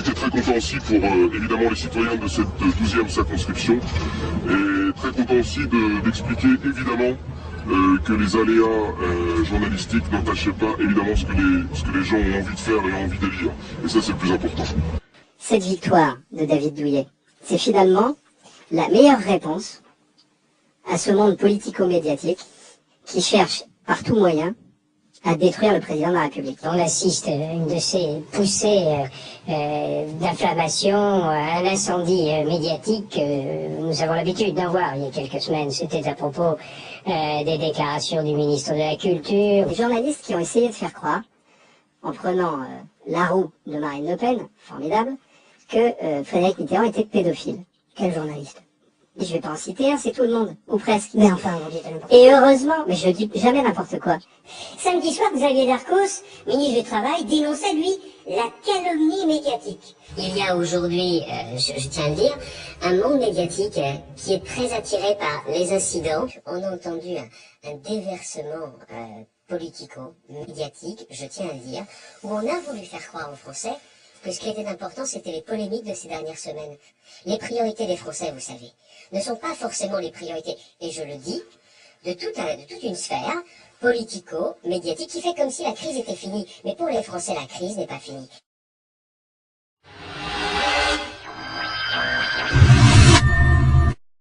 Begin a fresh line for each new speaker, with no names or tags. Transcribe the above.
été très content aussi pour évidemment les citoyens de cette 12e circonscription et très content aussi d'expliquer évidemment que les aléas journalistiques n'entachaient pas évidemment ce que les gens ont envie de faire et ont envie de lire. Et ça, c'est le plus important.
Cette victoire de David Douillet, c'est finalement la meilleure réponse à ce monde politico-médiatique qui cherche par tout moyen à détruire le président de la République.
On assiste à une de ces poussées d'inflammation, un incendie médiatique. Nous avons l'habitude d'en voir il y a quelques semaines. C'était à propos des déclarations du ministre de la Culture.
Les journalistes qui ont essayé de faire croire, en prenant la roue de Marine Le Pen, formidable, que Frédéric Mitterrand était pédophile. Quel journaliste? Et je vais pas en citer un, c'est tout le monde, ou presque.
Mais enfin, on dit n'importe quoi.
Et heureusement, mais je dis jamais n'importe quoi.
Samedi soir, Xavier Darcos, ministre du Travail, dénonçait, lui, la calomnie médiatique. Il y a aujourd'hui, je tiens à le dire, un monde médiatique qui est très attiré par les incidents. On a entendu un déversement politico-médiatique, je tiens à le dire, où on a voulu faire croire aux Français que ce qui était important, c'était les polémiques de ces dernières semaines. Les priorités des Français, vous savez, ne sont pas forcément les priorités, et je le dis, de toute une sphère politico-médiatique qui fait comme si la crise était finie. Mais pour les Français, la crise n'est pas finie.